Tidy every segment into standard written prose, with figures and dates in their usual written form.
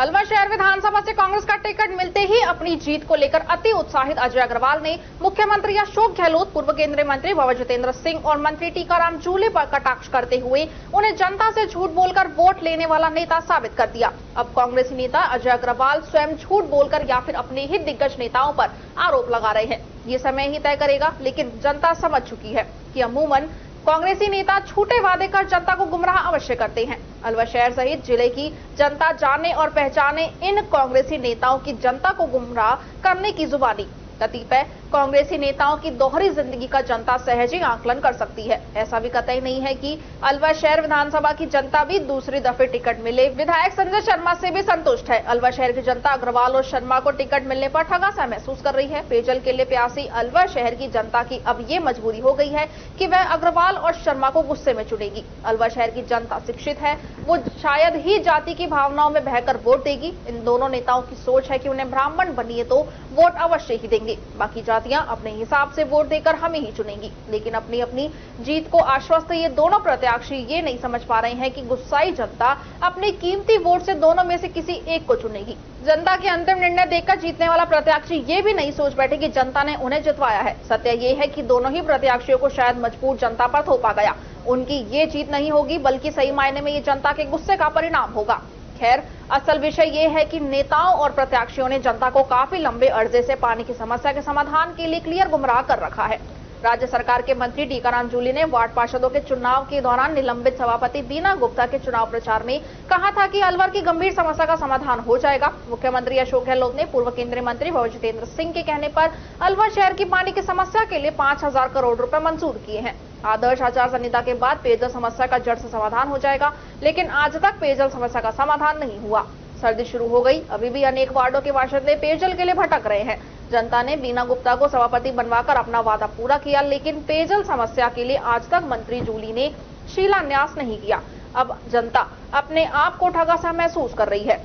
अलवर शहर विधानसभा से कांग्रेस का टिकट मिलते ही अपनी जीत को लेकर अति उत्साहित अजय अग्रवाल ने मुख्यमंत्री अशोक गहलोत, पूर्व केंद्रीय मंत्री बाबा जितेंद्र सिंह और मंत्री टीकाराम जूली पर कटाक्ष करते हुए उन्हें जनता से झूठ बोलकर वोट लेने वाला नेता साबित कर दिया। अब कांग्रेसी नेता अजय अग्रवाल स्वयं झूठ बोलकर या फिर अपने ही दिग्गज नेताओं पर आरोप लगा रहे हैं। ये समय ही तय करेगा, लेकिन जनता समझ चुकी है कि अमूमन कांग्रेसी नेता झूठे वादे कर जनता को गुमराह अवश्य करते हैं। अलवर शहर सहित जिले की जनता जाने और पहचाने इन कांग्रेसी नेताओं की जनता को गुमराह करने की जुबानी। कतिपय कांग्रेसी नेताओं की दोहरी जिंदगी का जनता सहज ही आकलन कर सकती है। ऐसा भी कतई नहीं है कि अलवर शहर विधानसभा की जनता भी दूसरी दफे टिकट मिले विधायक संजय शर्मा से भी संतुष्ट है। अलवर शहर की जनता अग्रवाल और शर्मा को टिकट मिलने पर ठगासा महसूस कर रही है। पेयजल के लिए प्यासी अलवर शहर की जनता की अब ये मजबूरी हो गई है कि वह अग्रवाल और शर्मा को गुस्से में चुनेगी। अलवर शहर की जनता शिक्षित है, वो शायद ही जाति की भावनाओं में बहकर वोट देगी। इन दोनों नेताओं की सोच है कि उन्हें ब्राह्मण बनिए तो वोट अवश्य ही देंगे, बाकी जातियां अपने हिसाब से वोट देकर हमें ही चुनेंगी। लेकिन अपनी अपनी जीत को आश्वस्त ये दोनों प्रत्याशी ये नहीं समझ पा रहे हैं कि गुस्साई जनता अपने कीमती वोट से दोनों में से किसी एक को चुनेगी। जनता के अंतिम निर्णय देखकर जीतने वाला प्रत्याशी ये भी नहीं सोच बैठे कि जनता ने उन्हें जितवाया है। सत्य ये है कि दोनों ही प्रत्याशियों को शायद मजबूर जनता पर थोपा गया। उनकी ये जीत नहीं होगी, बल्कि सही मायने में ये जनता के गुस्से का परिणाम होगा। खैर, असल विषय ये है कि नेताओं और प्रत्याशियों ने जनता को काफी लंबे अर्जे से पानी की समस्या के समाधान के लिए क्लियर गुमराह कर रखा है। राज्य सरकार के मंत्री टीकाराम जूली ने वार्ड पार्षदों के चुनाव के दौरान निलंबित सभापति बीना गुप्ता के चुनाव प्रचार में कहा था कि अलवर की गंभीर समस्या का समाधान हो जाएगा। मुख्यमंत्री अशोक गहलोत ने पूर्व केंद्रीय मंत्री बाबा जितेंद्र सिंह के कहने पर अलवर शहर की पानी की समस्या के लिए 5,000 करोड़ रुपए मंजूर किए हैं। आदर्श आचार संहिता के बाद पेयजल समस्या का जड़ से समाधान हो जाएगा, लेकिन आज तक पेयजल समस्या का समाधान नहीं हुआ। सर्दी शुरू हो गई, अभी भी अनेक वार्डों के पार्षद पेयजल के लिए भटक रहे हैं। जनता ने बीना गुप्ता को सभापति बनवाकर अपना वादा पूरा किया, लेकिन पेयजल समस्या के लिए आज तक मंत्री जूली ने शिलान्यास नहीं किया। अब जनता अपने आप को ठगा सा महसूस कर रही है।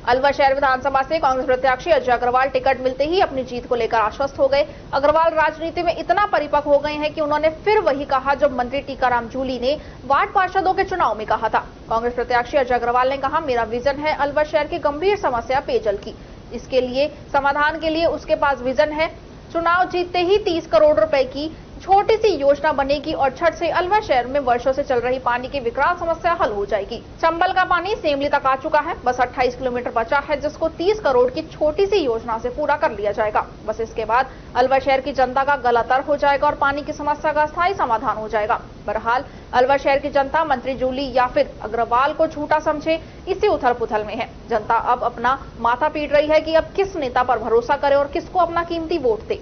अलवर शहर विधानसभा से कांग्रेस प्रत्याशी अजय अग्रवाल टिकट मिलते ही अपनी जीत को लेकर आश्वस्त हो गए। अग्रवाल राजनीति में इतना परिपक्व हो गए हैं कि उन्होंने फिर वही कहा जो मंत्री टीकाराम जूली ने वार्ड पार्षदों के चुनाव में कहा था। कांग्रेस प्रत्याशी अजय अग्रवाल ने कहा, मेरा विजन है अलवर शहर की गंभीर समस्या पेयजल की। इसके लिए समाधान के लिए उसके पास विजन है। चुनाव जीतते ही 30 करोड़ रुपए की छोटी सी योजना बनेगी और छठ से अलवर शहर में वर्षों से चल रही पानी की विकराल समस्या हल हो जाएगी। चंबल का पानी सेमली तक आ चुका है, बस 28 किलोमीटर बचा है, जिसको 30 करोड़ की छोटी सी योजना से पूरा कर लिया जाएगा। बस इसके बाद अलवर शहर की जनता का गला तर हो जाएगा और पानी की समस्या का स्थायी समाधान हो जाएगा। बहरहाल अलवर शहर की जनता मंत्री जूली या फिर अग्रवाल को झूठा समझे, इसी उथल पुथल में है। जनता अब अपना माथा पीट रही है कि अब किस नेता पर भरोसा करे और किसको अपना कीमती वोट दे।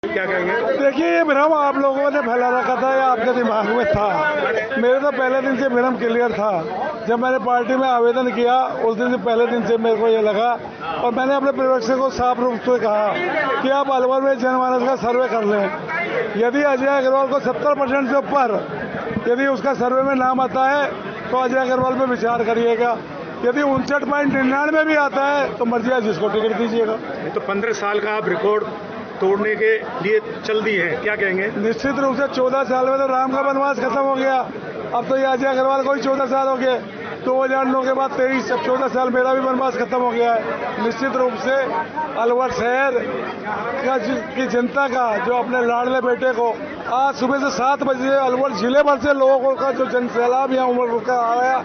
क्या कहेंगे? देखिए, ये भ्रम आप लोगों ने फैला रखा था या आपके दिमाग में था। मेरे तो पहले दिन से भ्रम क्लियर था। जब मैंने पार्टी में आवेदन किया उस दिन से पहले दिन से मेरे को ये लगा, और मैंने अपने प्रवक्ता को साफ रूप से कहा कि आप अलवर में जनमानस का सर्वे कर लें। यदि अजय अग्रवाल को 70% से ऊपर यदि उसका सर्वे में नाम आता है तो अजय अग्रवाल पे विचार करिएगा। यदि 59.99 भी आता है तो मर्जी है, जिसको टिकट दीजिएगा। तो 15 साल का आप रिकॉर्ड तोड़ने के लिए चल दी है, क्या कहेंगे? निश्चित रूप से 14 साल में तो राम का वनवास खत्म हो गया। अब तो ये अजय अग्रवाल को ही 14 साल हो गए। 2009 के बाद 23 अब 14 साल मेरा भी वनवास खत्म हो गया है। निश्चित रूप से अलवर शहर की जनता का जो अपने लाडले बेटे को आज सुबह से 7 बजे अलवर जिले भर से लोगों का जो जनसैलाब यहाँ उमड़ का आया,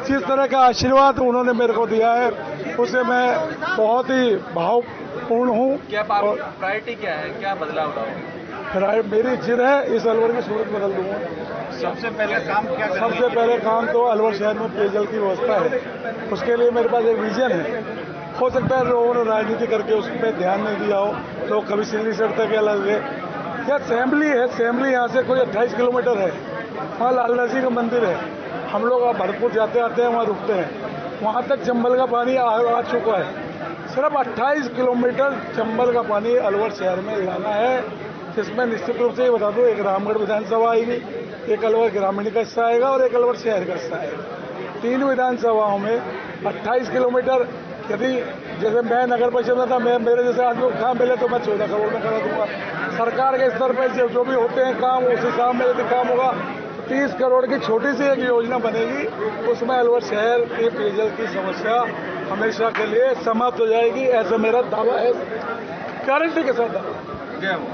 जिस तरह का आशीर्वाद उन्होंने मेरे को दिया है उसे मैं बहुत ही भावपूर्ण हूँ। क्या प्रायोरिटी क्या है, क्या बदलाव लाओगे? मेरी जिद है इस अलवर की सूरत बदल दूंगा। सबसे पहले काम क्या करेंगे? सबसे पहले काम तो अलवर शहर में पेयजल की व्यवस्था है, उसके लिए मेरे पास एक विजन है। हो सकता है लोगों ने राजनीति करके उस पर ध्यान नहीं दिया हो, लोग कभी सिल्ली सड़क के अलग है। क्या सेम्बली है, सेम्बली यहाँ से कोई 28 किलोमीटर है, वहाँ लाल जी का मंदिर है। हम लोग भरतपुर जाते आते हैं, वहाँ रुकते हैं। वहाँ तक चंबल का पानी आ चुका है। सिर्फ 28 किलोमीटर चंबल का पानी अलवर शहर में लाना है, जिसमें निश्चित रूप से ये बता दूं, एक रामगढ़ विधानसभा आएगी, एक अलवर ग्रामीण का हिस्सा आएगा और एक अलवर शहर का हिस्सा आएगा। 3 विधानसभाओं में 28 किलोमीटर। यदि जैसे मैं नगर परिषद में था, मेरे जैसे आदमी को काम मिले तो मैं 14 करोड़ में करा दूंगा। सरकार के स्तर पर जो भी होते हैं काम, उस हिसाब में यदि काम होगा 30 करोड़ की छोटी सी एक योजना बनेगी, उसमें अलवर शहर की पेयजल की समस्या हमेशा के लिए समाप्त हो जाएगी, ऐसा मेरा दावा है, गारंटी के साथ दावा। जय हो।